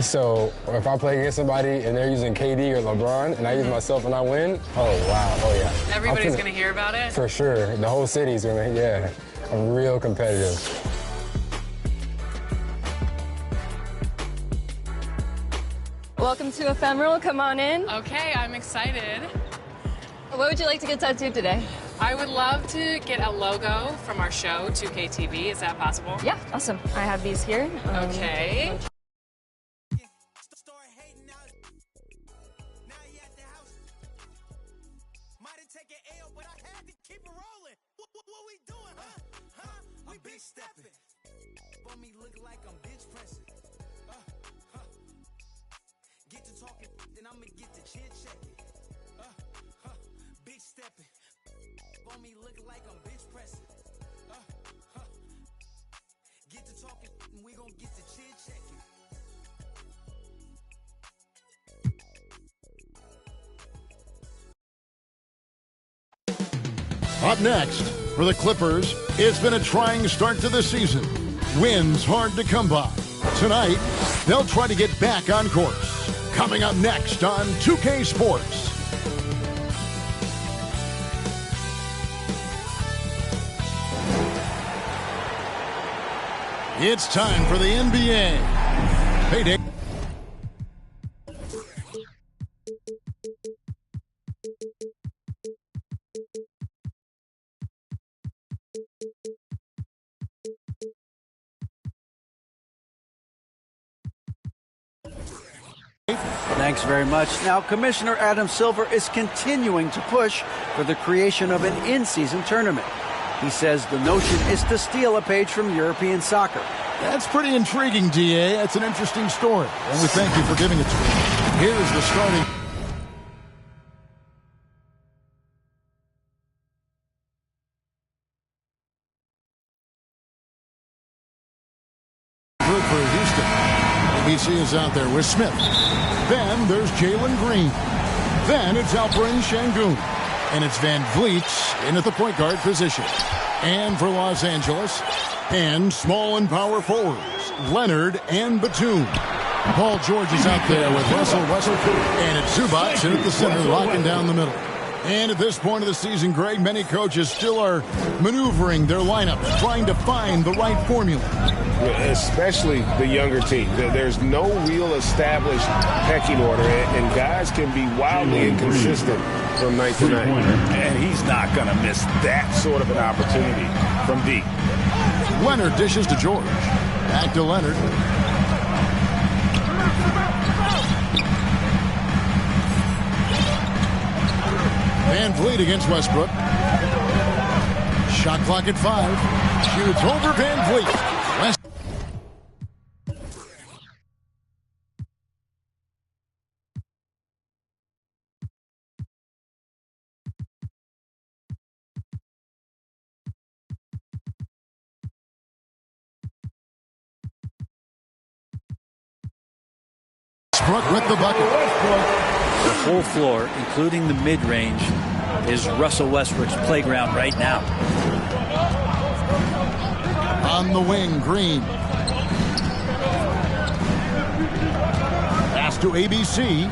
So if I play against somebody and they're using KD or LeBron and I use myself and I win, oh wow, oh yeah. Everybody's gonna hear about it? For sure, the whole city's gonna, yeah. I'm real competitive. Welcome to Ephemeral, come on in. Okay, I'm excited. What would you like to get tattooed today? I would love to get a logo from our show, 2K TV. Is that possible? Yeah, awesome. I have these here. Okay. Get to talking, then I'ma get to chit checking. Big stepping. On me looking like I'm bitch pressing. Get to talking, and we gon' get to chit checking. Up next, for the Clippers, it's been a trying start to the season. Wins hard to come by. Tonight, they'll try to get back on course. Coming up next on 2K Sports. It's time for the NBA. Payday. Thanks very much. Now, Commissioner Adam Silver is continuing to push for the creation of an in-season tournament. He says the notion is to steal a page from European soccer. That's pretty intriguing, DA. That's an interesting story. And we thank you for giving it to us. Here's the starting. Group for Houston. ABC is out there with Smith. Then there's Jalen Green. Then it's Alperen Şengün. And it's Van Vliet in at the point guard position. And for Los Angeles, and small and power forwards, Leonard and Batum. Paul George is out there with Russell Westbrook. And it's Zubac in at the center, locking down the middle. And at this point of the season, Greg, many coaches still are maneuvering their lineups, trying to find the right formula. Especially the younger team. There's no real established pecking order, and guys can be wildly inconsistent from night to night. And he's not going to miss that sort of an opportunity from deep. Leonard dishes to George. Back to Leonard. Van Vliet against Westbrook. Shot clock at 5. Shoots over Van Vliet. Westbrook with the bucket. The whole floor, including the mid-range, is Russell Westbrook's playground right now. On the wing, Green. Pass to ABC.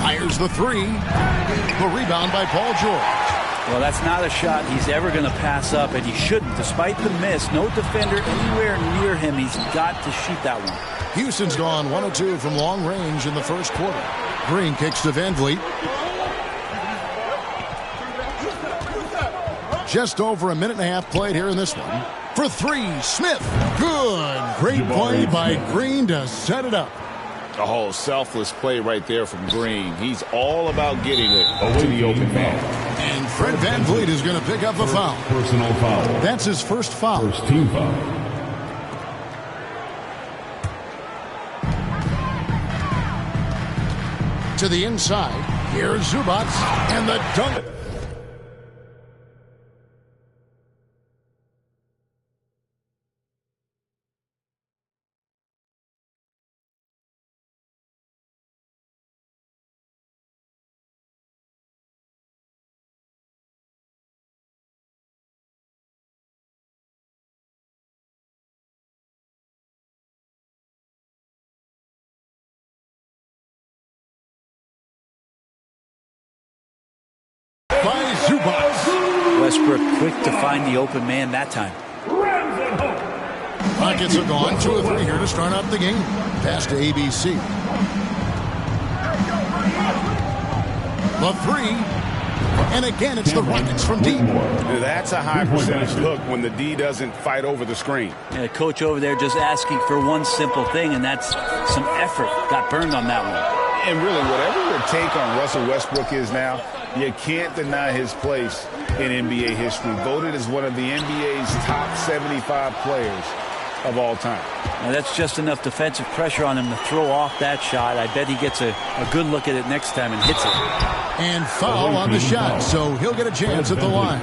Fires the three. The rebound by Paul George. Well, that's not a shot he's ever going to pass up, and he shouldn't. Despite the miss, no defender anywhere near him. He's got to shoot that one. Houston's gone 1 of 2 from long range in the first quarter. Green kicks to Van Vliet. Just over a minute and a half played here in this one. For 3, Smith. Good. Great play by Green to set it up. A whole selfless play right there from Green. He's all about getting it to the open man. And Fred Van Vliet is going to pick up a foul. Personal foul. That's his first foul. First team foul. To the inside. Here's Zubac. And the dunk. Westbrook quick to find the open man that time. Rockets are gone. 2 of 3 here to start out the game. Pass to ABC. The 3. And again, it's the Rockets from deep. That's a high percentage look when the D doesn't fight over the screen. Yeah, coach over there just asking for one simple thing, and that's some effort. Got burned on that one. And really, whatever your take on Russell Westbrook is now, you can't deny his place in NBA history. Voted as one of the NBA's top 75 players of all time. Now that's just enough defensive pressure on him to throw off that shot. I bet he gets a good look at it next time and hits it. And foul on the shot, so he'll get a chance at the line.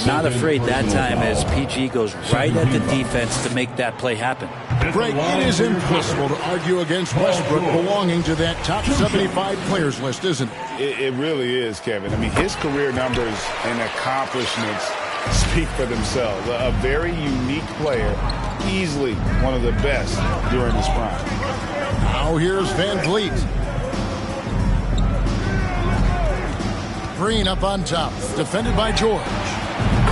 Not afraid that time as PG goes right at the defense to make that play happen. Greg, it is impossible to argue against Westbrook belonging to that top 75 players list, isn't it? It really is, Kevin. I mean, his career numbers and accomplishments speak for themselves. A very unique player, easily one of the best during his prime. Now here's Van Vliet. Green up on top, defended by George.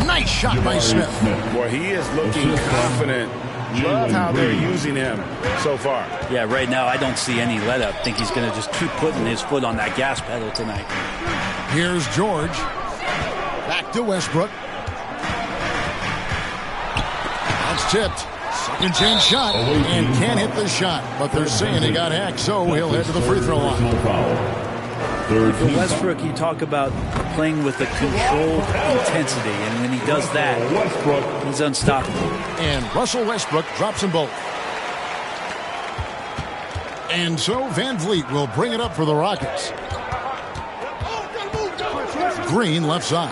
Nice shot by Smith. Boy, he is looking confident. Love how they're using him so far. Yeah, right now I don't see any let up. Think he's going to just keep putting his foot on that gas pedal tonight. Here's George. Back to Westbrook. That's tipped. Second chance shot. And can't hit the shot. But they're saying he got hacked, so he'll head to the free throw line. For Westbrook, you talk about playing with a controlled intensity, and when he does that, he's unstoppable. And Russell Westbrook drops them both. And so Van Vliet will bring it up for the Rockets. Green left side.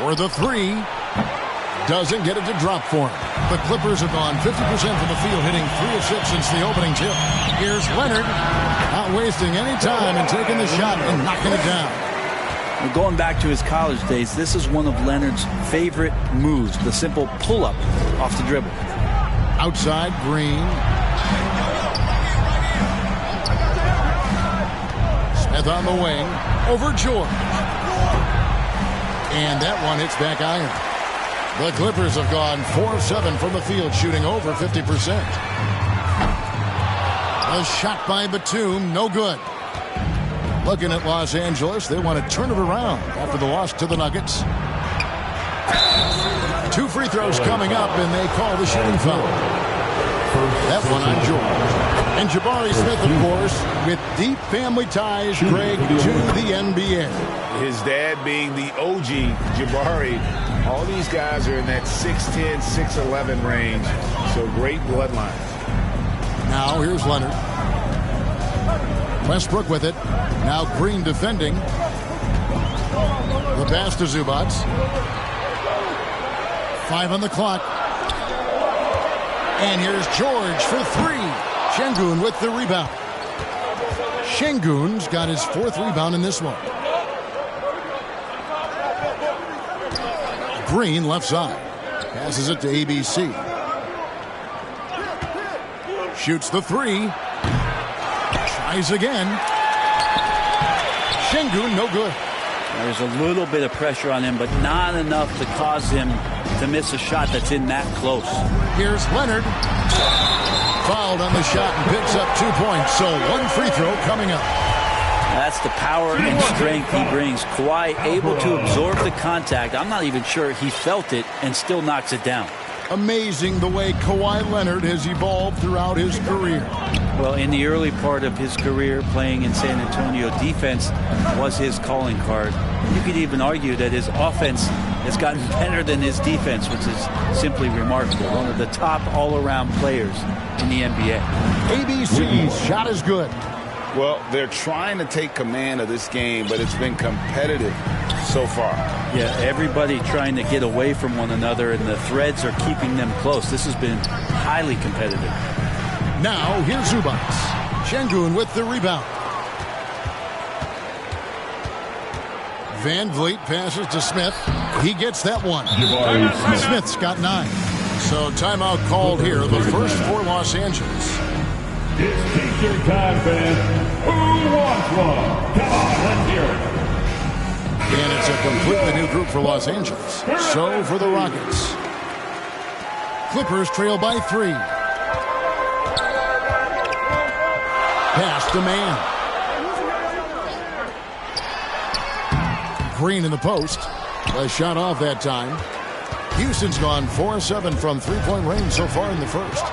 For the 3. Doesn't get it to drop for him. The Clippers have gone 50% from the field, hitting 3 of 6 since the opening tip. Here's Leonard, not wasting any time and taking the shot and knocking it down. Well, going back to his college days, this is one of Leonard's favorite moves, the simple pull-up off the dribble. Outside, Green. Smith on the wing, over George. And that one hits back iron. The Clippers have gone 4 of 7 from the field, shooting over 50%. A shot by Batum, no good. Looking at Los Angeles, they want to turn it around after the loss to the Nuggets. 2 free throws coming up, and they call the shooting foul. That one on George. And Jabari Smith, of course, with deep family ties, Greg, to the NBA. His dad being the OG, Jabari. All these guys are in that 6'10", 6'11" range, so great bloodline. Now here's Leonard. Westbrook with it. Now Green defending. The pass to Zubac. 5 on the clock. And here's George for 3. Şengün with the rebound. Şengün's got his 4th rebound in this one. Green left side. Passes it to ABC. Shoots the 3. Tries again. Şengün, no good. There's a little bit of pressure on him, but not enough to cause him to miss a shot that's in that close. Here's Leonard. Fouled on the shot and picks up 2 points. So 1 free throw coming up. That's the power and strength he brings. Kawhi able to absorb the contact. I'm not even sure he felt it and still knocks it down. Amazing the way Kawhi Leonard has evolved throughout his career. Well, in the early part of his career playing in San Antonio, defense was his calling card. You could even argue that his offense has gotten better than his defense, which is simply remarkable. One of the top all-around players in the NBA. ABC's shot is good. Well, they're trying to take command of this game, but it's been competitive so far. Yeah, everybody trying to get away from one another, and the threads are keeping them close. This has been highly competitive. Now, here's Zubac. Şengün with the rebound. Van Vliet passes to Smith. He gets that one. Smith's got 9. So timeout called here, the first for Los Angeles. It's T-shirt time, fans. Who wants one? Come on, let's hear it. And it's a completely new group for Los Angeles. So for the Rockets. Clippers trail by 3. Pass to man. Green in the post. A shot off that time. Houston's gone 4-7 from three-point range so far in the first.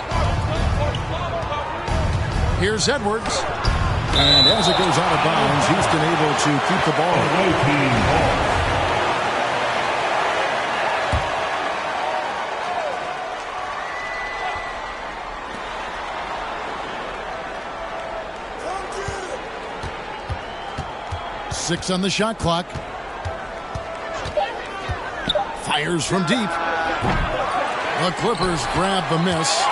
Here's Edwards. And as it goes out of bounds, Houston able to keep the ball. Six on the shot clock. Fires from deep. The Clippers grab the miss.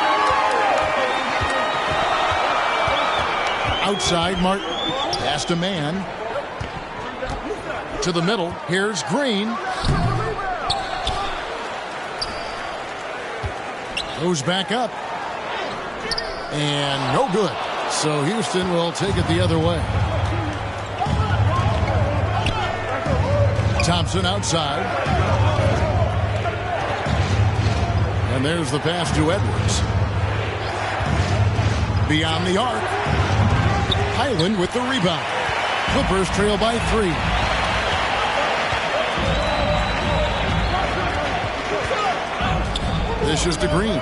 Outside, Martin. Pass to man. To the middle. Here's Green. Goes back up. And no good. So Houston will take it the other way. Thompson outside. And there's the pass to Edwards. Beyond the arc. Highland with the rebound. Clippers trail by 3. This is to Green.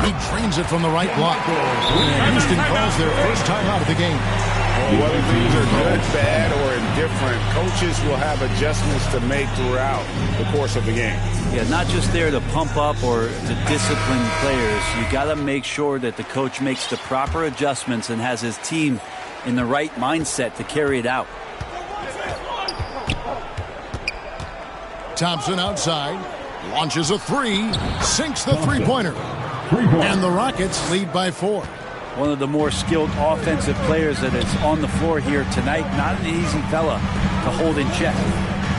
He drains it from the right block. And Houston calls their first timeout of the game. Whether things are good, bad, or indifferent, coaches will have adjustments to make throughout the course of the game. Yeah, not just there to pump up or to discipline players. You got to make sure that the coach makes the proper adjustments and has his team in the right mindset to carry it out. Thompson outside. Launches a 3. Sinks the three-pointer. And the Rockets lead by 4. One of the more skilled offensive players that is on the floor here tonight. Not an easy fella to hold in check.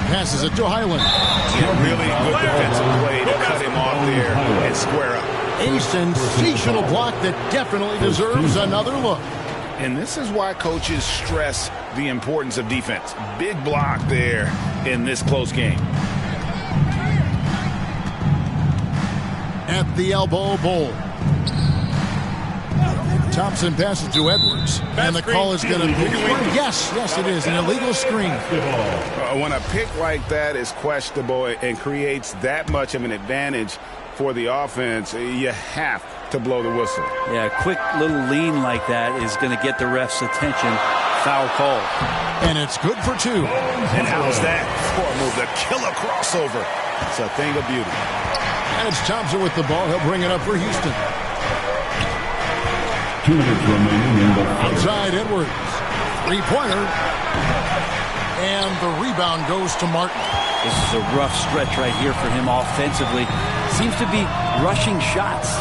Passes it to Highland. Yeah, really good defensive play to cut him off there and square up. A sensational block that definitely deserves another look. And this is why coaches stress the importance of defense. Big block there in this close game. At the elbow, Bowl. Thompson passes to Edwards. And the call is going to be... Yes, it is. An illegal screen. When a pick like that is questionable and creates that much of an advantage for the offense, you have to blow the whistle. Yeah, a quick little lean like that is going to get the ref's attention. Foul call. And it's good for 2. And how's that for a move? The killer crossover. It's a thing of beauty. And it's Thompson with the ball. He'll bring it up for Houston. 2 minutes remaining in the outside Edwards. Three-pointer. And the rebound goes to Martin. This is a rough stretch right here for him offensively. Seems to be rushing shots.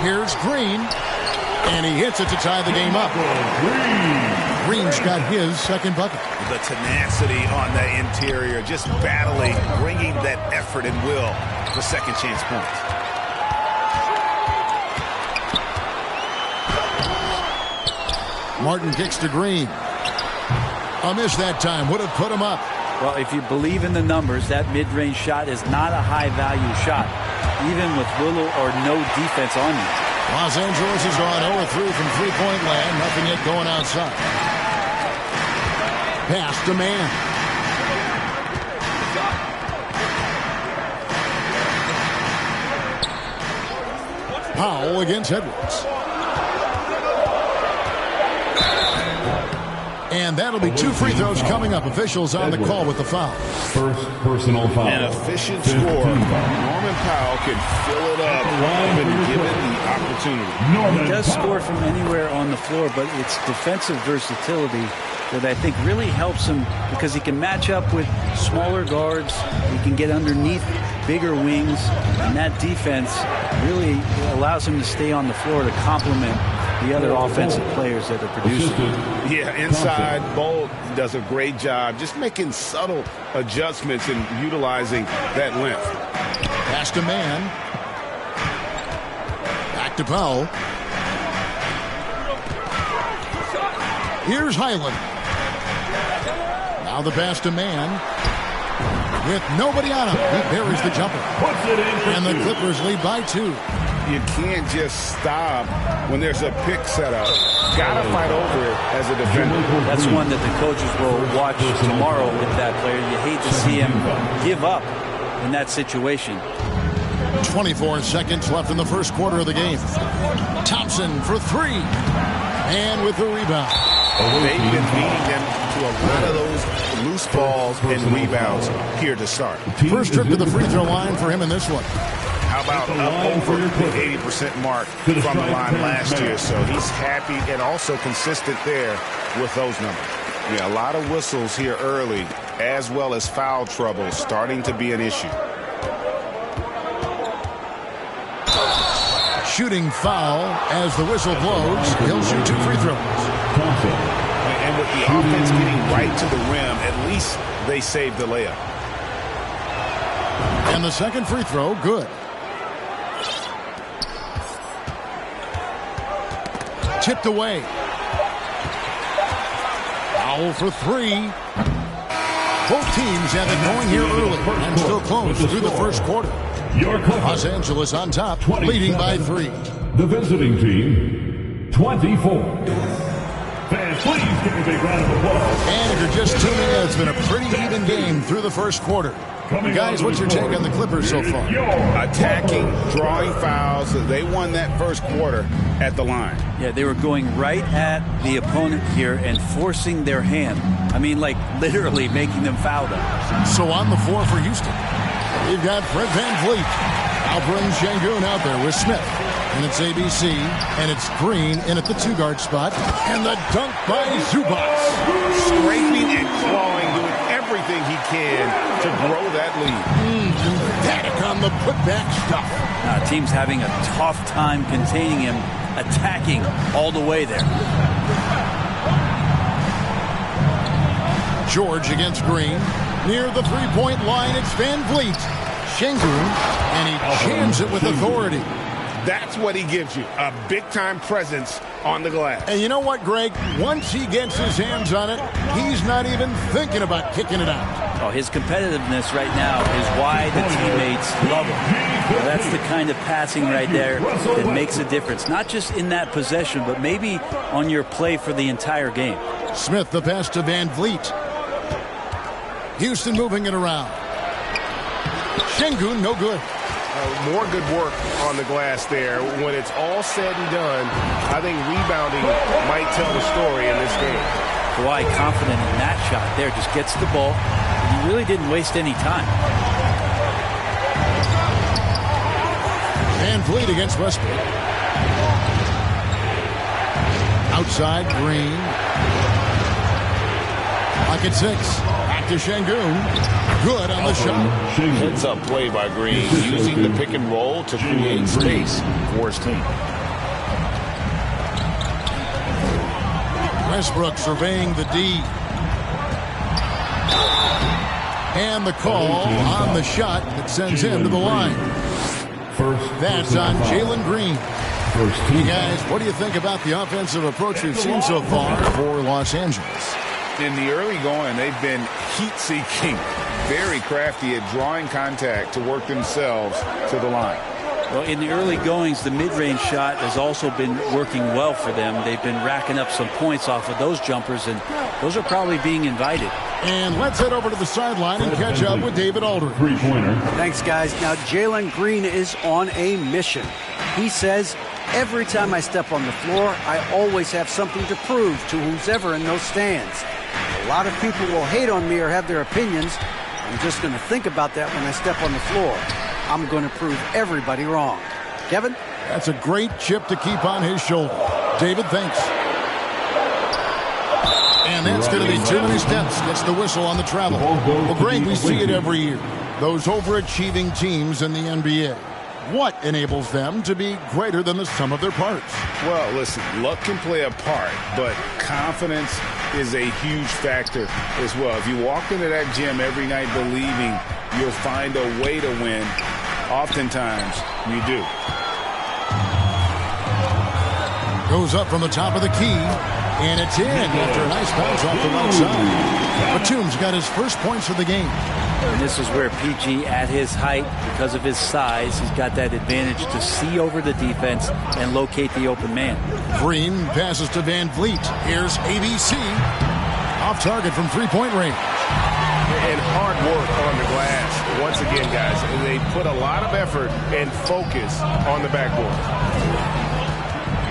Here's Green. And he hits it to tie the game up. Green's got his second bucket. The tenacity on the interior, just battling, bringing that effort and will for second chance points. Martin kicks to Green. A miss that time. Would have put him up. Well, if you believe in the numbers, that mid-range shot is not a high-value shot, even with little or no defense on you. Los Angeles has gone 0-3 from three-point land. Nothing yet going outside. Pass to man. Powell against Edwards. And that'll be 2 free throws coming up. Officials on the call with the foul. First personal foul. An efficient score. Norman Powell can fill it up when given the opportunity. He does score from anywhere on the floor, but it's defensive versatility that I think really helps him because he can match up with smaller guards. He can get underneath bigger wings, and that defense really allows him to stay on the floor to complement the other offensive players that are producing. Yeah, inside, Bolt does a great job just making subtle adjustments and utilizing that length. Pass to man. Back to Powell. Here's Highland. Now the pass to Mann. With nobody on him, he buries the jumper. And the Clippers lead by 2. You can't just stop when there's a pick set up. Got to fight over it as a defender. That's one that the coaches will watch tomorrow with that player. You hate to see him give up in that situation. 24 seconds left in the first quarter of the game. Thompson for 3. And with the rebound. They've been beating them to a lot of those loose balls and rebounds here to start. First trip to the free throw line for him in this one. How about over the 80% mark from the line last year? So he's happy and also consistent there with those numbers. Yeah, a lot of whistles here early, as well as foul trouble starting to be an issue. Shooting foul as the whistle blows. He'll shoot 2 free throws. And with the offense getting right to the rim, at least they saved the layup. And the second free throw, good. Tipped away. Foul for 3. Both teams have it going here early and still close through the first quarter. Los Angeles on top, leading by 3. The visiting team, 24. Fans, please give a big round of applause. And if you're just tuning in, it's been a pretty even game through the first quarter. Guys, what's your take on the Clippers so far? Attacking, drawing fouls. They won that first quarter at the line. Yeah, they were going right at the opponent here and forcing their hand. I mean, like literally making them foul them. So on the floor for Houston, we've got Fred VanVleet. Alperen Sengun out there with Smith. And it's ABC, and it's Green in at the 2-guard spot. And the dunk by Zubac. Scraping and clawing, doing everything he can to grow that lead. Emphatic on the putback stuff. Team's having a tough time containing him, attacking all the way there. George against Green. Near the 3-point line, it's VanVleet. Sengun, and he jams it with authority. That's what he gives you, a big-time presence on the glass. And you know what, Greg? Once he gets his hands on it, he's not even thinking about kicking it out. Oh, his competitiveness right now is why the teammates love him. Well, that's the kind of passing right there that makes a difference. Not just in that possession, but maybe on your play for the entire game. Smith, the pass to VanVleet. Houston moving it around. Sengun, no good. More good work on the glass there. When it's all said and done, I think rebounding might tell the story in this game. Kawhi confident in that shot there. Just gets the ball. He really didn't waste any time. VanVleet against Westbrook. Outside, Green. Clock at 6. Back to Sengun. Good on the shot. Heads up play by Green, using the pick and roll to create space for his team. Westbrook surveying the D. And the call on the shot that sends him to the line. That's on Jalen Green. Hey guys, what do you think about the offensive approach we've seen so far for Los Angeles? In the early going, they've been heat-seeking, very crafty at drawing contact to work themselves to the line. Well, in the early goings, the mid-range shot has also been working well for them. They've been racking up some points off of those jumpers, and those are probably being invited. And let's head over to the sideline and catch up with David Aldridge. Three-pointer. Thanks, guys. Now, Jalen Green is on a mission. He says, every time I step on the floor, I always have something to prove to who's ever in those stands. A lot of people will hate on me or have their opinions. I'm just going to think about that when I step on the floor. I'm going to prove everybody wrong. Kevin? That's a great chip to keep on his shoulder. David, thanks. And that's going to be too many steps. Gets the whistle on the travel. Well, Greg, we see it every year. Those overachieving teams in the NBA. What enables them to be greater than the sum of their parts? Well, listen, luck can play a part, but confidence is a huge factor as well. If you walk into that gym every night believing you'll find a way to win, oftentimes you do. Goes up from the top of the key. And it's in after a nice bounce off the right side. Batum's got his first points of the game. And this is where PG, at his height, because of his size, he's got that advantage to see over the defense and locate the open man. Green passes to Van Vliet. Here's ABC. Off target from three-point range. And hard work on the glass. Once again, guys, they put a lot of effort and focus on the backboard.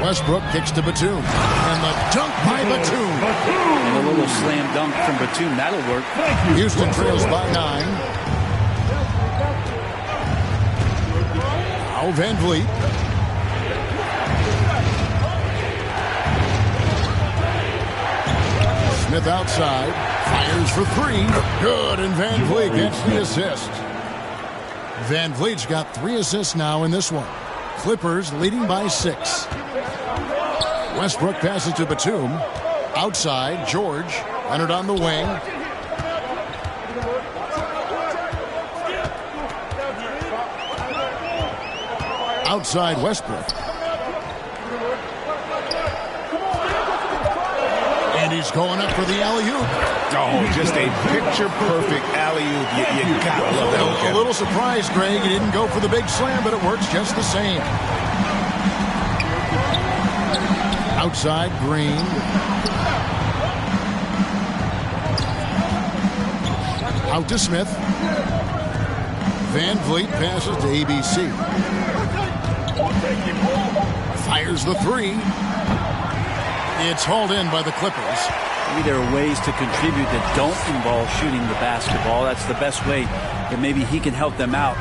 Westbrook kicks to Batum. And the dunk by Batum. And a little slam dunk from Batum. That'll work. Houston trails by 9. Now Van Vliet. Smith outside. Fires for 3. Good, and Van Vliet gets the assist. Van Vliet's got 3 assists now in this one. Clippers leading by 6. Westbrook passes to Batum. Outside, George. Leonard on the wing. Outside, Westbrook. And he's going up for the alley-oop. Oh, just a picture-perfect alley-oop. You gotta love that one. A little surprised, Greg. He didn't go for the big slam, but it works just the same. Outside, Green. Out to Smith. Van Vliet passes to ABC. Fires the 3. It's hauled in by the Clippers. Maybe there are ways to contribute that don't involve shooting the basketball. That's the best way that maybe he can help them out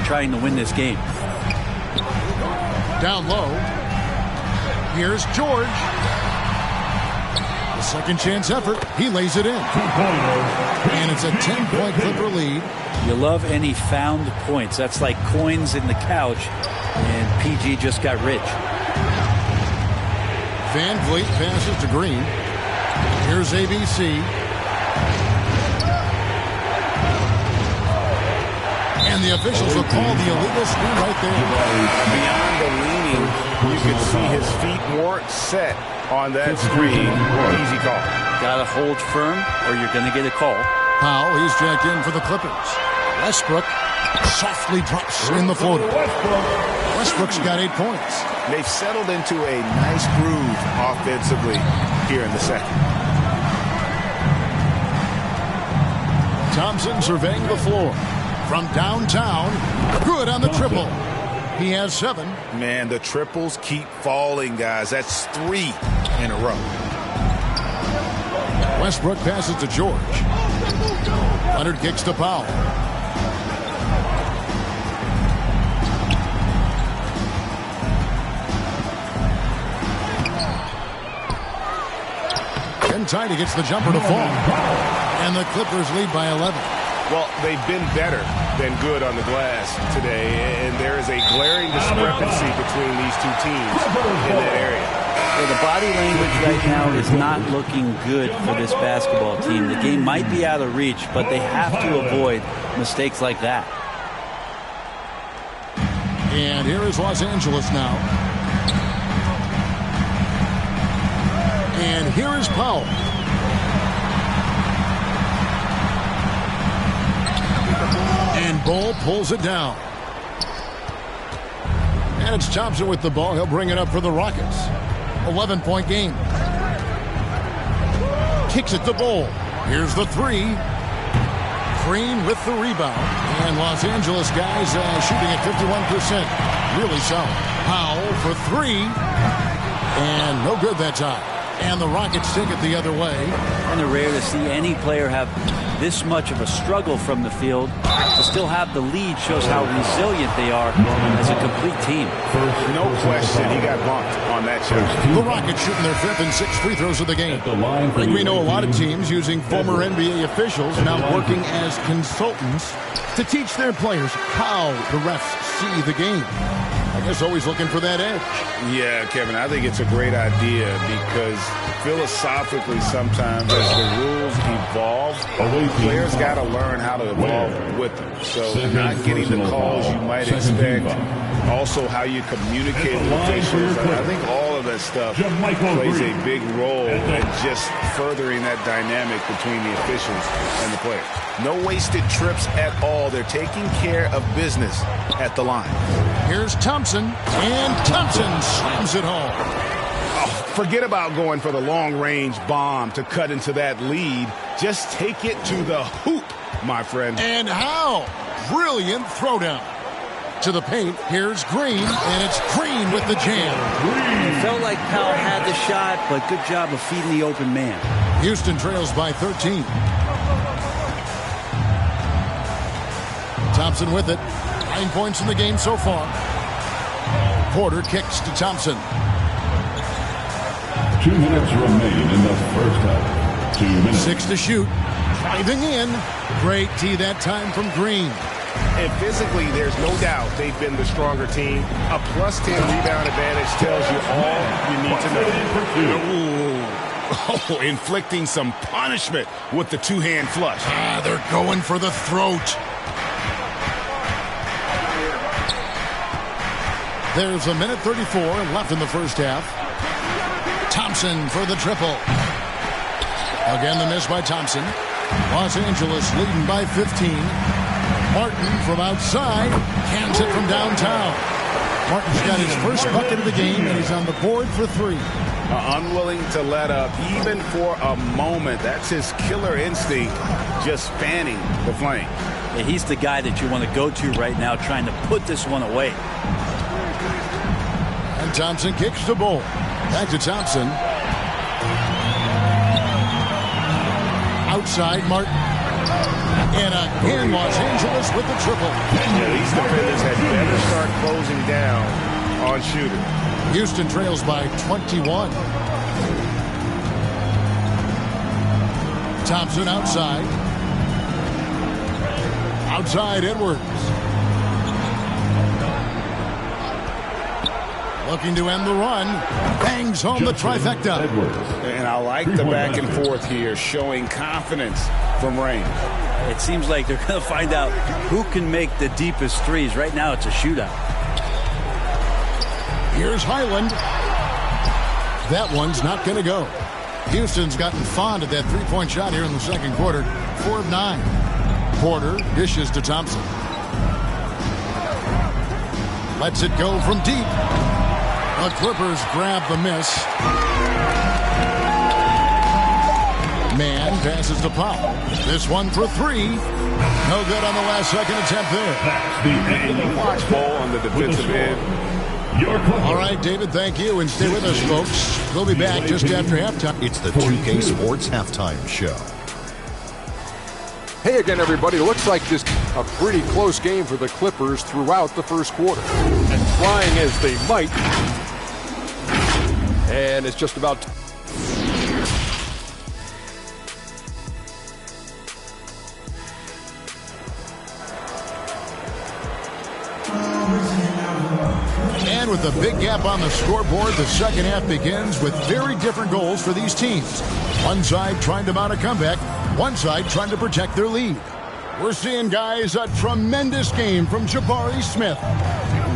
trying to win this game. Down low. Here's George. The second chance effort. He lays it in. And it's a 10-point Clipper lead. You love any found points. That's like coins in the couch. And PG just got rich. Van Vliet passes to Green. Here's ABC. And the officials will call the illegal screen right there. Beyond the leaning, you can see his feet weren't set on that screen. Easy call. Got to hold firm or you're going to get a call. Powell, he's jacked in for the Clippers. Westbrook softly drops in the floater. Westbrook's got 8 points. They've settled into a nice groove offensively here in the second. Thompson surveying the floor. From downtown, good on the triple. He has 7. Man, the triples keep falling, guys. That's 3 in a row. Westbrook passes to George. Leonard kicks to Powell. Tight, he gets the jumper to fall. And the Clippers lead by 11. Well, they've been better than good on the glass today, and there is a glaring discrepancy between these two teams in that area. Well, the body language right now is not looking good for this basketball team. The game might be out of reach, but they have to avoid mistakes like that. And here is Los Angeles now. And here is Powell. And Bull pulls it down. And it's Thompson with the ball. He'll bring it up for the Rockets. 11-point game. Kicks it to Bull. Here's the 3. Green with the rebound. And Los Angeles guys shooting at 51%. Really solid. Powell for 3. And no good that time. And the Rockets take it the other way. And it's rare to see any player have this much of a struggle from the field. To still have the lead shows how resilient they are as a complete team. No question, he got bumped on that shot. The Rockets shooting their 5th and 6th free throws of the game. We know a lot of teams using former NBA officials now working as consultants to teach their players how the refs see the game. I guess always looking for that edge. Yeah, Kevin, I think it's a great idea because philosophically sometimes as the rules evolve, players got to learn how to evolve with them. So not getting the calls you might expect Also, how you communicate with officials. I think all of that stuff plays a big role in just furthering that dynamic between the officials and the players. No wasted trips at all. They're taking care of business at the line. Here's Thompson, and Thompson slams it home. Oh, forget about going for the long-range bomb to cut into that lead. Just take it to the hoop, my friend. And how? Brilliant throwdown. To the paint, here's Green, and it's Green with the jam. It felt like Powell had the shot, but good job of feeding the open man. Houston trails by 13. Thompson with it. 9 points in the game so far. Porter kicks to Thompson. 2 minutes remain in the first half. 2 minutes. 6 to shoot. Driving in. Great tee that time from Green. And physically, there's no doubt they've been the stronger team. A plus 10 rebound advantage tells you all you need to know. Oh, inflicting some punishment with the two-hand flush. They're going for the throat. There's 1:34 left in the first half. Thompson for the triple. Again, the miss by Thompson. Los Angeles leading by 15. Martin from outside cans it from downtown. Martin's got his first bucket of the game, and he's on the board for 3. Unwilling to let up, even for a moment. That's his killer instinct, just fanning the flame. Yeah, he's the guy that you want to go to right now, trying to put this one away. And Thompson kicks the ball. Back to Thompson. Outside, Martin. And again, Los Angeles with the triple. Yeah, these defenders had better start closing down on shooting. Houston trails by 21. Thompson outside. Outside, Edwards. Looking to end the run. Bangs home the trifecta. And I like the back and forth here, showing confidence from range. It seems like they're going to find out who can make the deepest threes. Right now, it's a shootout. Here's Highland. That one's not going to go. Houston's gotten fond of that three-point shot here in the second quarter. 4 of 9. Porter dishes to Thompson. Lets it go from deep. The Clippers grab the miss. Man passes to Powell. This one for 3. No good on the last second attempt there. Watch ball on the defensive end. All right, David, thank you. And stay with us, folks. We'll be back just after halftime. It's the 2K Sports Halftime Show. Hey again, everybody. Looks like this a pretty close game for the Clippers throughout the first quarter. And trying as they might. And it's just about... And with a big gap on the scoreboard, the second half begins with very different goals for these teams. One side trying to mount a comeback, one side trying to protect their lead. We're seeing, guys, a tremendous game from Jabari Smith.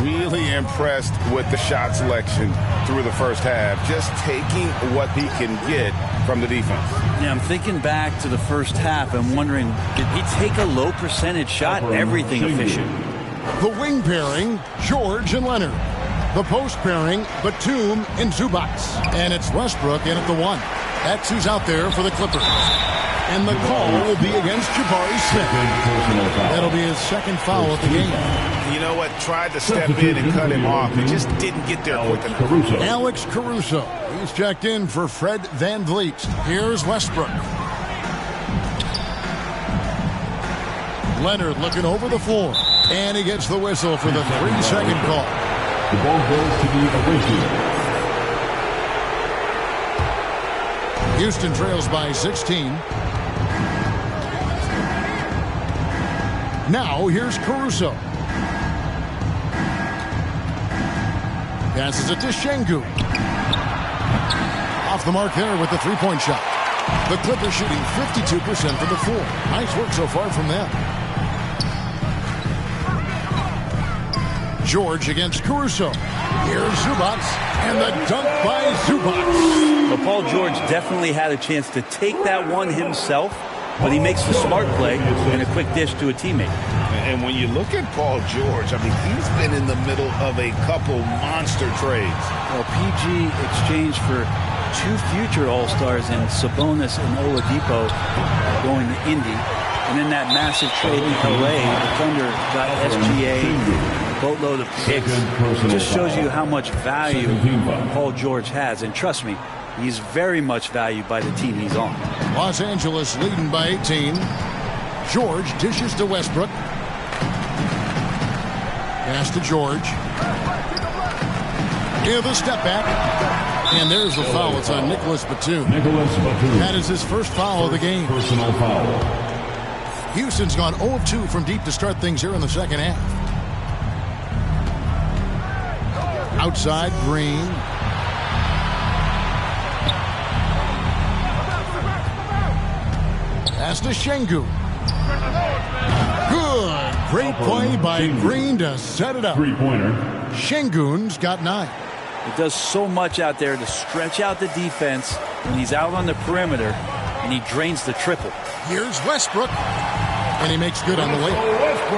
Really impressed with the shot selection through the first half, just taking what he can get from the defense. Yeah, I'm thinking back to the first half and wondering, did he take a low percentage shot? Everything efficient. The wing pairing, George and Leonard. The post pairing, Batum and Zubac. And it's Westbrook in at the 1. That's who's out there for the Clippers. And the call will be against Jabari Smith. That'll be his second foul of the game. You know what? Tried to step in and cut him off. He just didn't get there quick enough. Alex Caruso. He's checked in for Fred VanVleet. Here's Westbrook. Leonard looking over the floor. And he gets the whistle for the 3-second call. The ball goes to the away team. Houston trails by 16. Now here's Caruso. Passes it to Şengün. Off the mark there with the three-point shot. The Clippers shooting 52% from the floor. Nice work so far from them. George against Caruso. Here's Zubats, and the dunk by Zubats. Well, Paul George definitely had a chance to take that one himself, but he makes the smart play and a quick dish to a teammate. And when you look at Paul George, I mean, he's been in the middle of a couple monster trades. Well, PG exchanged for two future All-Stars in Sabonis and Oladipo going to Indy. And in that massive trade in LA, the Thunder got SGA, a boatload of picks. It just shows you how much value Paul George has. And trust me, he's very much valued by the team he's on. Los Angeles leading by 18. George dishes to Westbrook. Pass to George. Give a step back. And there's the foul. It's on Nicholas Batum. That is his first foul of the game. Personal foul. Houston's gone 0 of 2 from deep to start things here in the second half. Outside, Green. Pass to Şengün. Good. Great play by Green to set it up. Three-pointer. Şengün's got 9. It does so much out there to stretch out the defense when he's out on the perimeter, and he drains the triple. Here's Westbrook, and he makes good on the layup.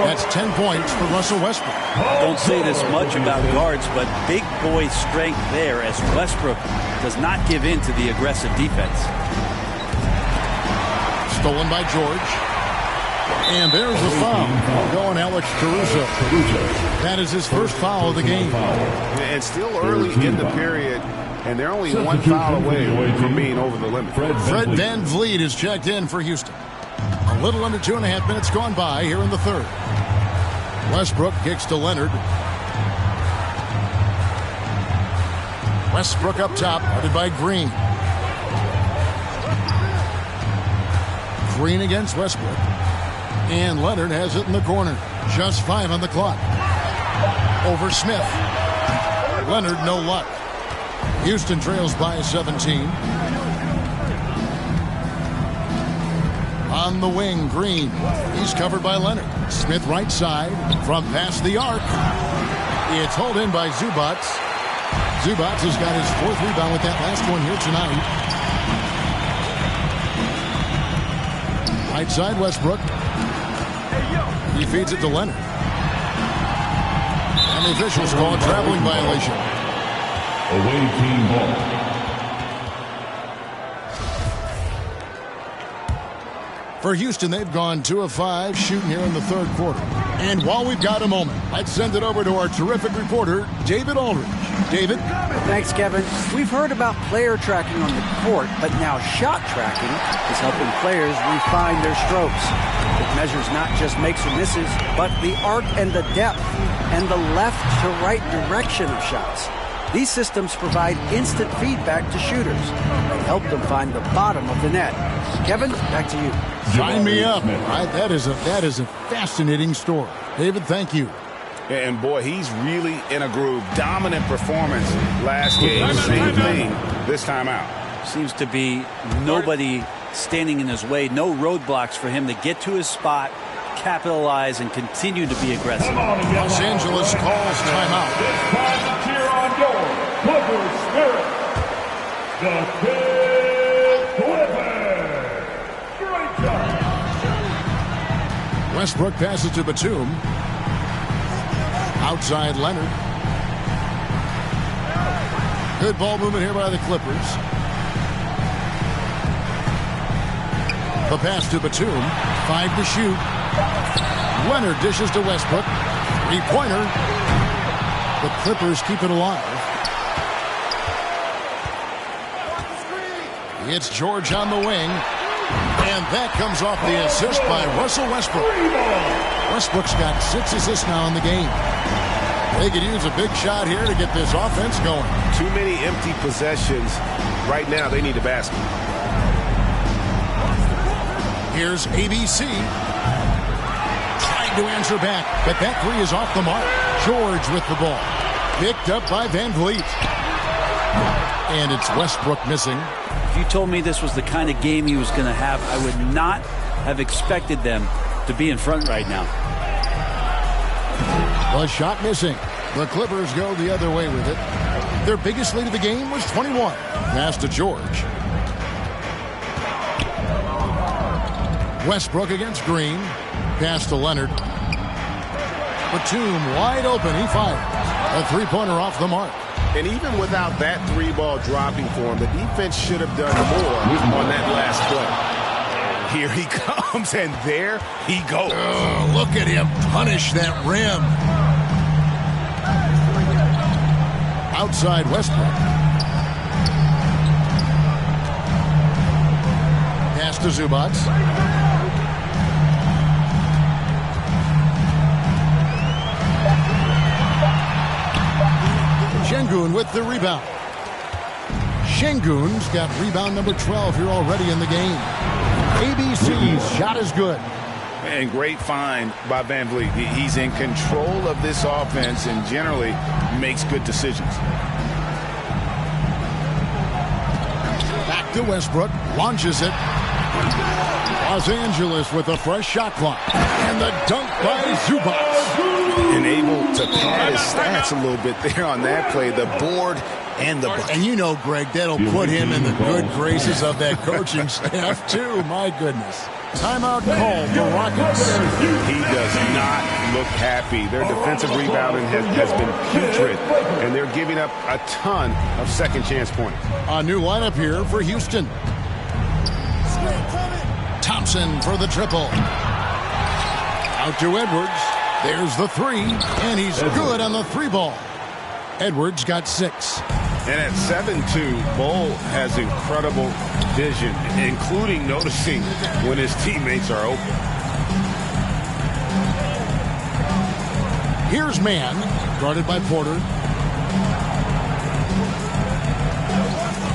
That's 10 points for Russell Westbrook. Don't say this much about guards, but big boy strength there as Westbrook does not give in to the aggressive defense. Stolen by George. And there's the foul. Going Alex Caruso. That is his first foul of the game. And still early in the period, and they're only one foul away from being over the limit. Fred VanVleet is checked in for Houston. A little under 2.5 minutes gone by here in the third. Westbrook kicks to Leonard. Westbrook up top, guarded by Green. Green against Westbrook. And Leonard has it in the corner. Just 5 on the clock. Over Smith. Leonard, no luck. Houston trails by 17. On the wing, Green. He's covered by Leonard. Smith right side from past the arc. It's hauled in by Zubats. Zubats has got his 4th rebound with that last one here tonight. Right side, Westbrook. He feeds it to Leonard. And the officials call a traveling violation. Away team ball. For Houston, they've gone 2 of 5 shooting here in the third quarter. And while we've got a moment, let's send it over to our terrific reporter, David Aldridge. David? Thanks, Kevin. We've heard about player tracking on the court, but now shot tracking is helping players refine their strokes. It measures not just makes or misses, but the arc and the depth and the left to right direction of shots. These systems provide instant feedback to shooters and help them find the bottom of the net. Kevin, back to you. Sign me up. That is a fascinating story. David, thank you. And boy, he's really in a groove. Dominant performance last game. Same thing this time out. Seems to be nobody standing in his way. No roadblocks for him to get to his spot, capitalize, and continue to be aggressive. Los Angeles calls timeout. It's time to cheer on your Clippers spirit. The Big Clippers. Great job. Westbrook passes to Batum. Outside Leonard. Good ball movement here by the Clippers. The pass to Batum. 5 to shoot. Leonard dishes to Westbrook. 3-pointer. The Clippers keep it alive. It's George on the wing. And that comes off the assist by Russell Westbrook. Westbrook's got 6 assists now in the game. They could use a big shot here to get this offense going. Too many empty possessions. Right now, they need a basket. Here's ABC. Trying to answer back, but that 3 is off the mark. George with the ball. Picked up by VanVleet. And it's Westbrook missing. If you told me this was the kind of game he was going to have, I would not have expected them to be in front right now. The shot missing. The Clippers go the other way with it. Their biggest lead of the game was 21. Pass to George. Westbrook against Green. Pass to Leonard. Batum wide open. He fires. A three-pointer off the mark. And even without that three-ball dropping for him, the defense should have done more on that last play. Here he comes, and there he goes. Oh, look at him punish that rim. Outside Westbrook. Pass to Zubac. Şengün with the rebound. Şengün's got rebound number 12 here already in the game. ABC's shot is good. And great find by Van Vliet. He's in control of this offense and generally makes good decisions. Back to Westbrook. Launches it. Los Angeles with a fresh shot clock. And the dunk by Zubac. And able to pad his stats a little bit there on that play. The board and the bucket. And you know, Greg, that'll put him in the good graces of that coaching staff, too. My goodness. Timeout call for Rockets. He does not look happy. Their defensive rebounding has been putrid, and they're giving up a ton of second chance points. A new lineup here for Houston. Thompson for the triple. Out to Edwards. There's the three, and he's good on the three ball. Edwards got 6. And at 7'2", Bull has incredible vision, including noticing when his teammates are open. Here's man, guarded by Porter.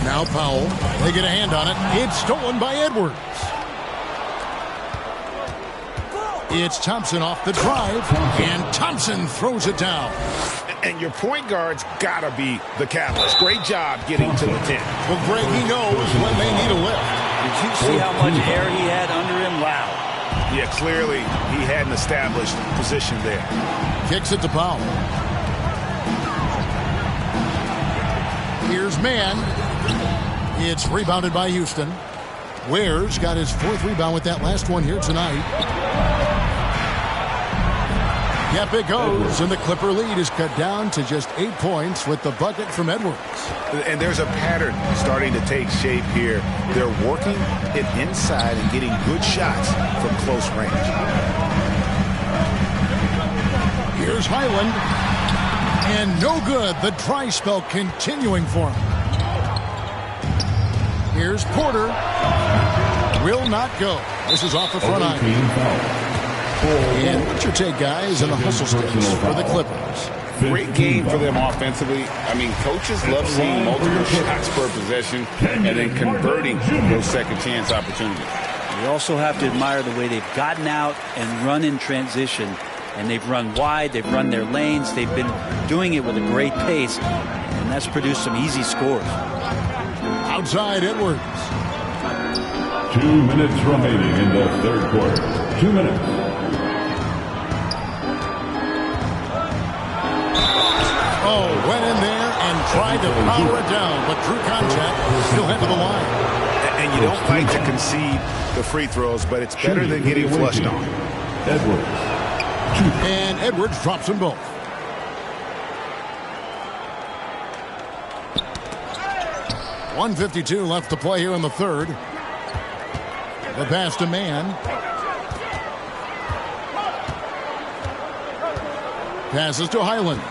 Now Powell. They get a hand on it. It's stolen by Edwards. It's Thompson off the drive, and Thompson throws it down. And your point guard's got to be the catalyst. Great job getting to the 10. Well, Greg, he knows when they need a lift. Did you see how much air he had under him? Wow. Yeah, clearly he had an established position there. Kicks it to Powell. Here's man. It's rebounded by Houston. Ware's got his 4th rebound with that last one here tonight. Yep, it goes, and the Clipper lead is cut down to just 8 points with the bucket from Edwards. And there's a pattern starting to take shape here. They're working it inside and getting good shots from close range. Here's Highland, and no good. The dry spell continuing for him. Here's Porter. Will not go. This is off the front eye. And what's your take, guys, in the hustle sticks for the Clippers? Great game for them offensively. I mean, coaches love seeing multiple shots per possession and then converting those second chance opportunities. You also have to admire the way they've gotten out and run in transition. And they've run wide, they've run their lanes, they've been doing it with a great pace, and that's produced some easy scores. Outside Edwards. 2 minutes remaining in the third quarter. 2 minutes. Oh, went in there and tried to power it down, but drew contact, still head to the line. And you don't like to concede the free throws, but it's better than getting flushed on. Edwards. And Edwards drops them both. .152 left to play here in the third. The pass to man. Passes to Highland.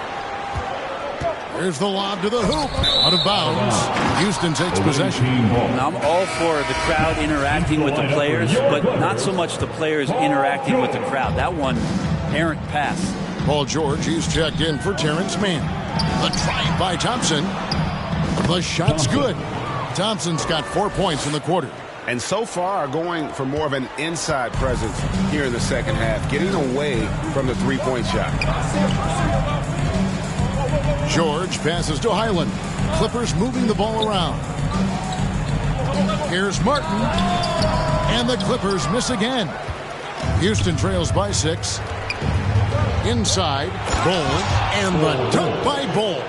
There's the lob to the hoop. Out of bounds. Houston takes possession. Now, I'm all for the crowd interacting with the players, but not so much the players interacting with the crowd. That one, errant pass. Paul George, he's checked in for Terrence Mann. The drive by Thompson. The shot's good. Thompson's got 4 points in the quarter. And so far going for more of an inside presence here in the second half, getting away from the three-point shot. George passes to Highland. Clippers moving the ball around. Here's Martin. And the Clippers miss again. Houston trails by 6. Inside, Ball, and the dunk by Ball.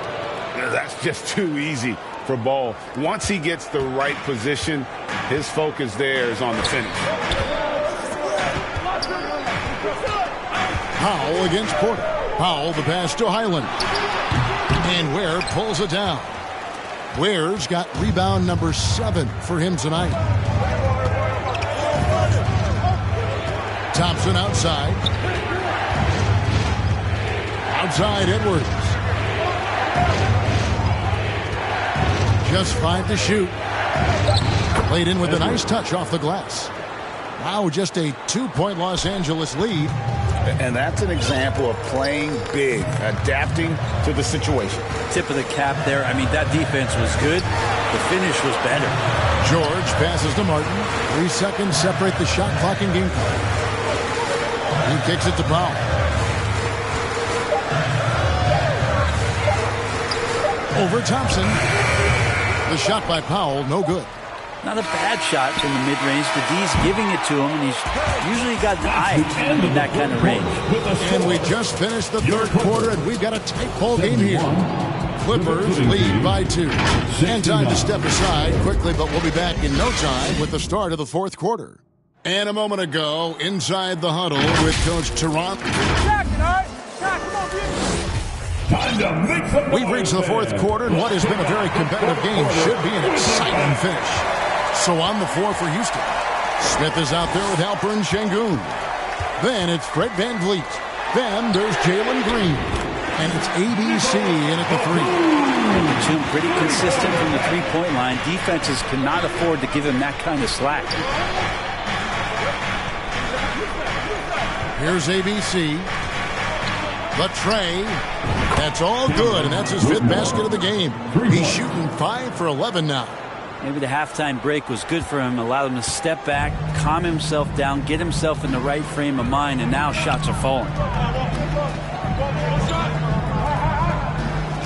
That's just too easy for Ball. Once he gets the right position, his focus there is on the finish. Powell against Porter. Powell, the pass to Highland. And Ware pulls it down. Ware's got rebound number 7 for him tonight. Thompson outside. Outside Edwards. Just 5 to shoot. Played in with a nice touch off the glass. Now just a 2-point Los Angeles lead. And that's an example of playing big, adapting to the situation. Tip of the cap there. I mean, that defense was good. The finish was better. George passes to Martin. 3 seconds separate the shot clock and game clock. He kicks it to Powell. Over Thompson. The shot by Powell, no good. Not a bad shot from the mid-range. The D's giving it to him, and he's usually got an eye in that kind of range. And we just finished the third quarter, and we've got a tight ball game here. Clippers lead by 2. And time to step aside quickly, but we'll be back in no time with the start of the fourth quarter. And a moment ago, inside the huddle with Coach Toronto. We've reached the fourth quarter, and what has been a very competitive game should be an exciting finish. So on the floor for Houston, Smith is out there with Alperen Şengün. Then it's Fred VanVleet. Then there's Jalen Green. And it's ABC in at the 3. Two pretty consistent from the three-point line. Defenses cannot afford to give him that kind of slack. Here's ABC. The tray. That's all good, and that's his 5th basket of the game. He's shooting 5 for 11 now. Maybe the halftime break was good for him, allowed him to step back, calm himself down, get himself in the right frame of mind, and now shots are falling.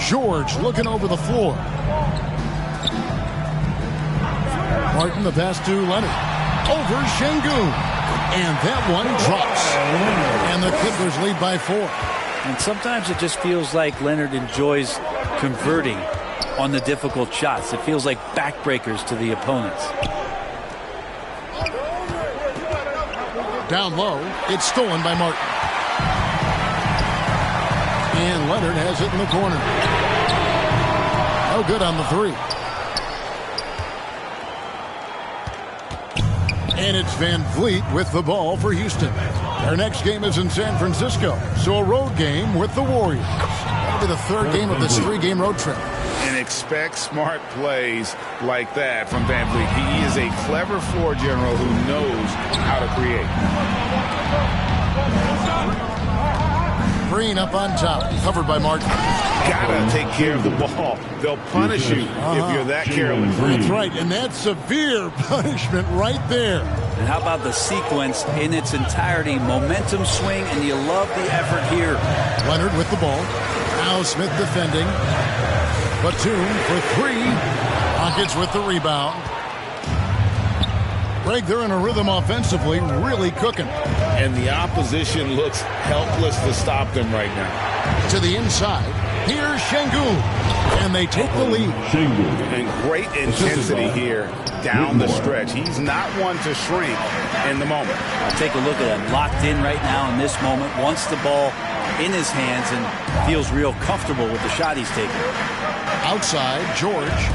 George looking over the floor. Martin, the pass to Leonard. Over Şengün. And that one drops. And the Clippers lead by 4. And sometimes it just feels like Leonard enjoys converting on the difficult shots. It feels like backbreakers to the opponents. Down low, it's stolen by Martin. And Leonard has it in the corner. No good on the 3. And it's VanVleet with the ball for Houston. Their next game is in San Francisco, so a road game with the Warriors. That'll be the 3rd game of this 3-game road trip. And expect smart plays like that from VanVleet. He is a clever floor general who knows how to create. Green up on top, covered by Martin. Gotta take care of the ball. They'll punish you if you're that careless. That's right, and that's severe punishment right there. And how about the sequence in its entirety? Momentum swing, and you love the effort here. Leonard with the ball. Now Smith defending. Batum for 3. Rockets with the rebound. Greg, they're in a rhythm offensively, really cooking. And the opposition looks helpless to stop them right now. To the inside. Here's Şengün. And they take the lead. And great intensity here down the stretch. He's not one to shrink in the moment. Take a look at him. Locked in right now in this moment. Wants the ball in his hands and feels real comfortable with the shot he's taking. Outside, George.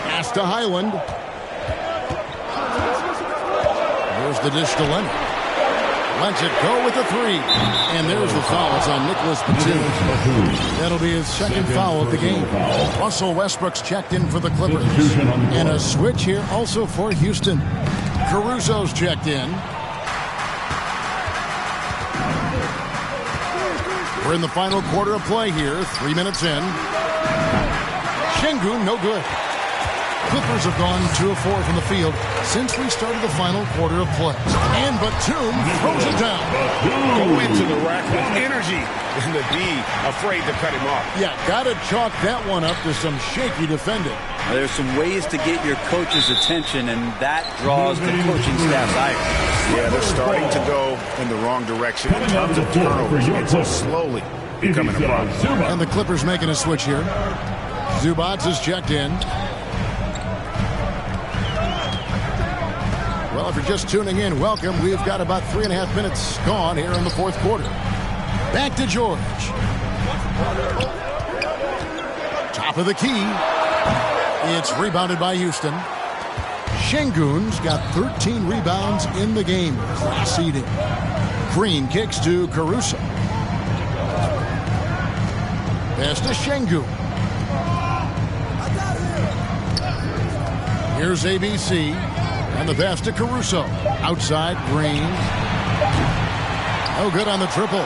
Pass to Highland. There's the dish to Leonard. Lets it go with the 3. And there's the foul. It's on Nicholas Batum. That'll be his 2nd foul of the game. Russell Westbrook's checked in for the Clippers. And a switch here also for Houston. Caruso's checked in. We're in the final quarter of play here. 3 minutes in. Şengün, no good. Clippers have gone 2 of 4 from the field since we started the final quarter of play. And Batum throws it down. Go into the rack with energy. And the D afraid to cut him off. Yeah, got to chalk that one up to some shaky defending. Now, there's some ways to get your coach's attention, and that draws the coaching staff's ire. Yeah, they're starting to go in the wrong direction in terms of turnovers. It's slowly becoming a problem. And the Clippers making a switch here. Zubac is checked in. Well, if you're just tuning in, welcome. We've got about 3.5 minutes gone here in the fourth quarter. Back to George. Top of the key. It's rebounded by Houston. Şengün's got 13 rebounds in the game. Class seeding. Green kicks to Caruso. Pass to Şengün. Here's ABC. And the pass to Caruso. Outside, Green. No good on the triple.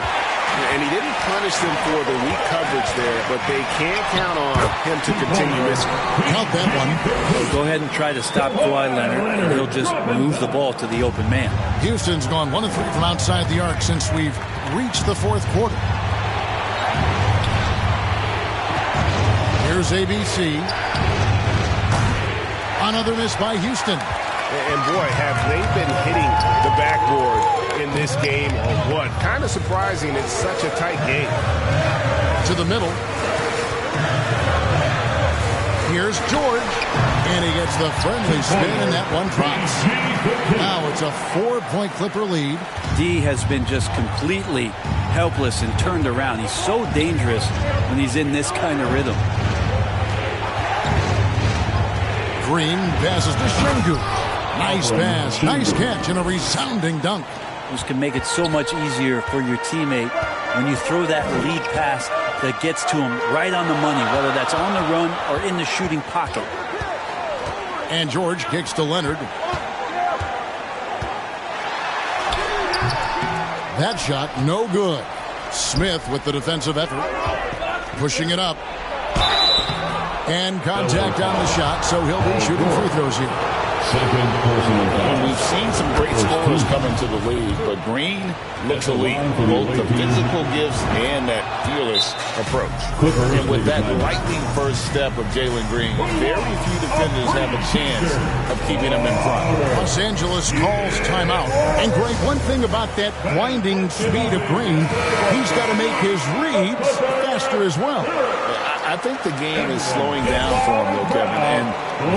And he didn't punish them for the weak coverage there, but they can't count on him to continue missing. Count that one. So go ahead and try to stop Kawhi Leonard, and he'll just move the ball to the open man. Houston's gone 1 of 3 from outside the arc since we've reached the fourth quarter. Here's ABC. Another miss by Houston. And boy, have they been hitting the backboard in this game or what? Kind of surprising. It's such a tight game. To the middle. Here's George. And he gets the friendly spin, and that one drops. Now it's a 4-point Clipper lead. D has been just completely helpless and turned around. He's so dangerous when he's in this kind of rhythm. Green passes to Şengün. Nice pass, nice catch, and a resounding dunk. This can make it so much easier for your teammate when you throw that lead pass that gets to him right on the money, whether that's on the run or in the shooting pocket. And George kicks to Leonard. That shot, no good. Smith with the defensive effort. Pushing it up. And contact on the shot, so he'll be shooting free throws here. And we've seen some great scorers come into the league, but Green looks elite, both the physical gifts and that fearless approach. And with that lightning first step of Jalen Green, very few defenders have a chance of keeping him in front. Los Angeles calls timeout. And Greg, one thing about that blinding speed of Green, he's got to make his reads faster as well. I think the game is slowing down for him, though, Kevin, and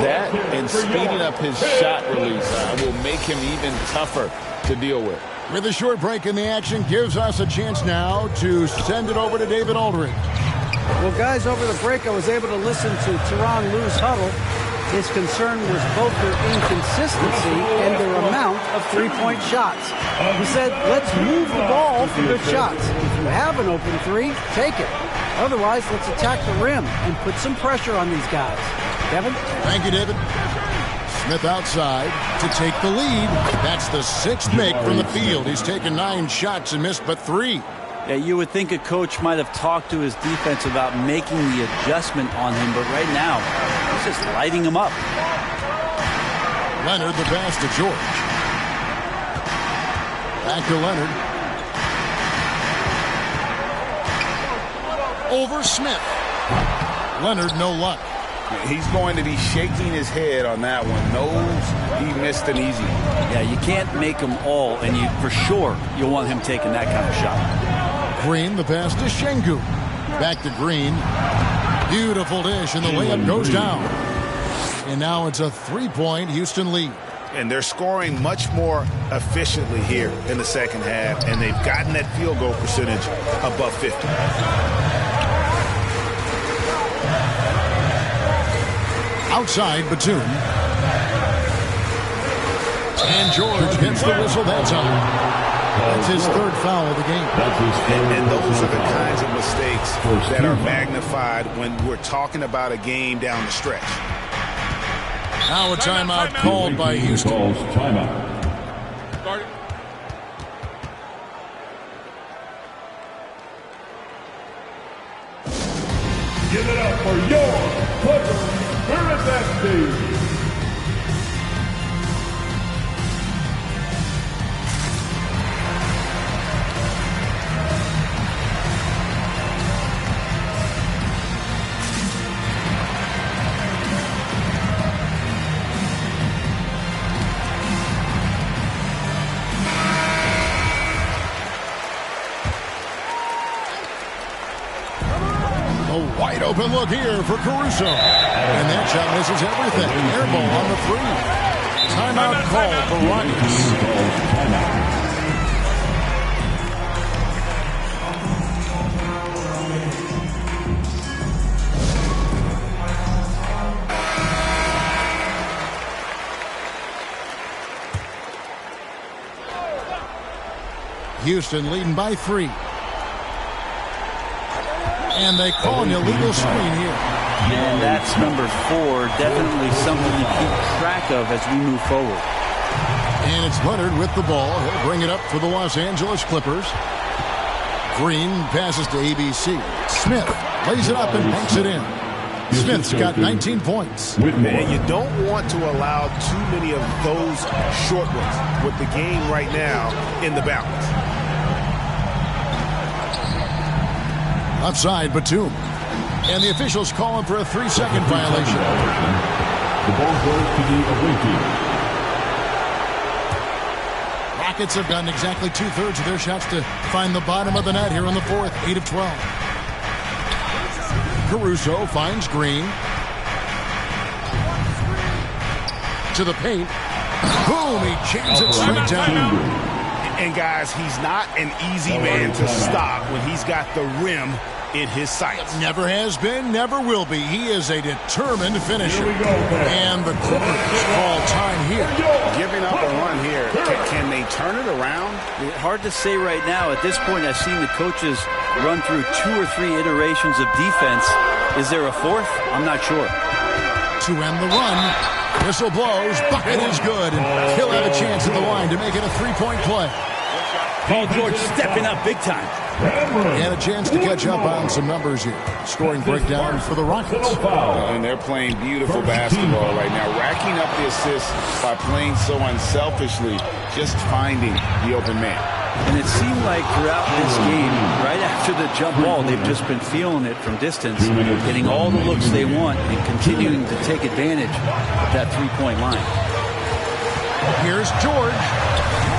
that and speeding up his shot release will make him even tougher to deal with. With a short break in the action, gives us a chance now to send it over to David Aldridge. Well, guys, over the break, I was able to listen to Tyronn Lue's huddle. His concern was both their inconsistency and their amount of three-point shots. He said, let's move the ball for good shots. If you have an open three, take it. Otherwise, let's attack the rim and put some pressure on these guys. Kevin? Thank you, David. Smith outside to take the lead. That's the 6th make from the field. He's taken 9 shots and missed but 3. Yeah, you would think a coach might have talked to his defense about making the adjustment on him, but right now, he's just lighting him up. Leonard, the pass to George. Back to Leonard. Over Smith. Leonard, no luck. He's going to be shaking his head on that one. Knows he missed an easy one. Yeah, you can't make them all, and you for sure you'll want him taking that kind of shot. Green, the pass to Şengün. Back to Green. Beautiful dish, and the layup goes down. And now it's a 3-point Houston lead. And they're scoring much more efficiently here in the second half, and they've gotten that field goal percentage above 50. Outside, Batum. And George gets the whistle that time. That's his 3rd foul of the game. And those are the kinds of mistakes that are magnified when we're talking about a game down the stretch. Now a timeout called by Houston. Give it up for your Clippers, sha70st's. A wide open look here for Caruso. And that shot misses everything. Air ball on the three. Timeout call for Rockets. Houston leading by 3. And they call an illegal screen here. And that's number 4. Definitely something to keep track of as we move forward. And it's Leonard with the ball. He'll bring it up for the Los Angeles Clippers. Green passes to ABC. Smith lays it up and banks it in. Smith's got 19 points. And you don't want to allow too many of those short ones with the game right now in the balance. Offside, Batum. And the officials call him for a 3-second violation. The ball goes to the away team. Rockets have gotten exactly 2/3 of their shots to find the bottom of the net here in the fourth. 8 of 12. Caruso finds Green. To the paint. Boom, he jams it straight down. And guys, he's not an easy man to stop when he's got the rim in his sights. Never has been, never will be. He is a determined finisher. And the Clippers call time here. Giving up a run here. Can they turn it around? Hard to say right now. At this point, I've seen the coaches run through 2 or 3 iterations of defense. Is there a fourth? I'm not sure. To end the run, whistle blows, bucket is good, and he'll have a chance at the line to make it a 3-point play. Paul George stepping up big time. And a chance to catch up on some numbers here. Scoring breakdown for the Rockets. And they're playing beautiful basketball right now, racking up the assists by playing so unselfishly, just finding the open man. And it seemed like throughout this game, right after the jump ball, they've just been feeling it from distance, getting all the looks they want and continuing to take advantage of that 3-point line. Here's George.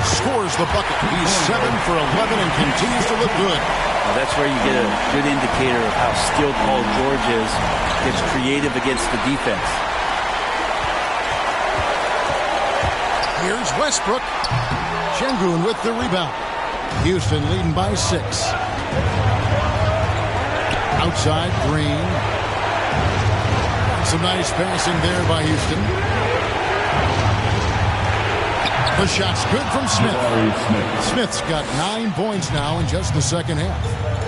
Scores the bucket. He's 7 for 11 and continues to look good. Well, that's where you get a good indicator of how skilled Paul George is. Gets creative against the defense. Here's Westbrook. Şengün with the rebound. Houston leading by 6. Outside, Green. Some nice passing there by Houston. The shot's good from Smith. Smith's got 9 points now in just the second half.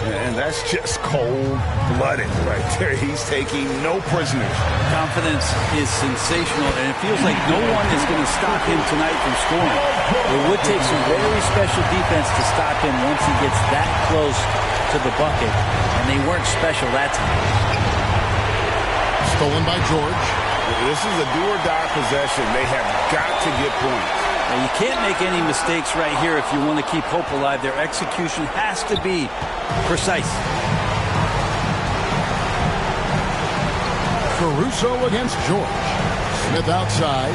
And that's just cold-blooded right there. He's taking no prisoners. Confidence is sensational, and it feels like no one is going to stop him tonight from scoring. It would take some very special defense to stop him once he gets that close to the bucket, and they weren't special that time. Stolen by George. This is a do-or-die possession. They have got to get points. Now, you can't make any mistakes right here if you want to keep hope alive. Their execution has to be precise. Caruso against George. Smith outside.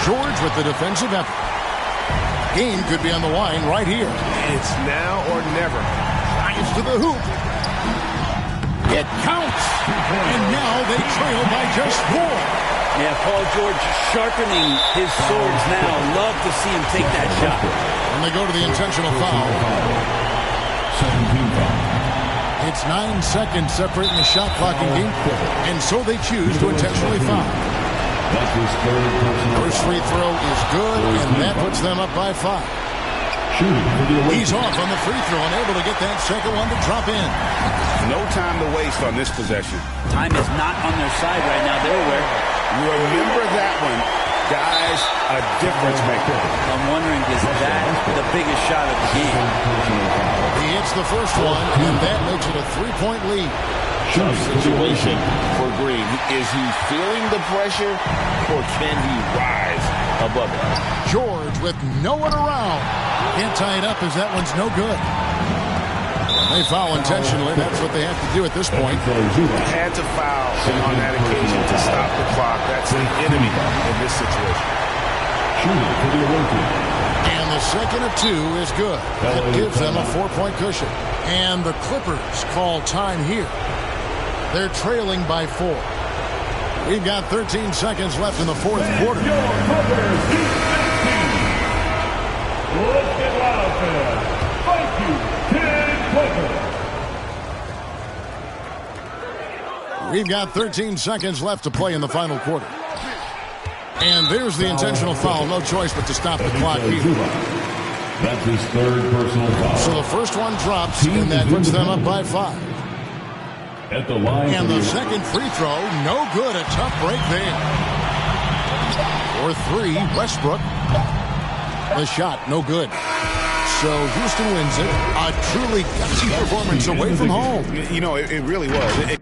George with the defensive effort. Game could be on the line right here. It's now or never. Drives to the hoop. It counts. And now they trail by just 4. Yeah, Paul George sharpening his swords now. Love to see him take that shot. And they go to the intentional foul. 17 foul. It's 9 seconds separating the shot clock and game. And so they choose to intentionally foul. That's his third personal. First free throw is good, and that puts them up by 5. He's off on the free throw and able to get that second one to drop in. No time to waste on this possession. Time is not on their side right now. They're aware. Remember that one. Guys, a difference maker. I'm wondering, is that the biggest shot of the game? He hits the first one, and that makes it a 3-point lead. Tough situation for Green. Is he feeling the pressure, or can he rise above it? George with no one around. Can't tie it up as that one's no good. They foul intentionally. That's what they have to do at this point. Had to foul on that occasion to stop the clock. That's the enemy in this situation. And the the second of 2 is good. That gives them a 4-point cushion. And the Clippers call time here. They're trailing by 4. We've got 13 seconds left in the fourth quarter. Let's get loud there. Thank you, Kid Clipper. We've got 13 seconds left to play in the final quarter. And there's the intentional foul. No choice but to stop the clock here. That's his third personal foul. So the first one drops, and that puts them up by 5. At the line. And the second free throw, no good. A tough break there. For 3, Westbrook. The shot, no good. So Houston wins it. A truly gutsy performance away from home. You know, it really was.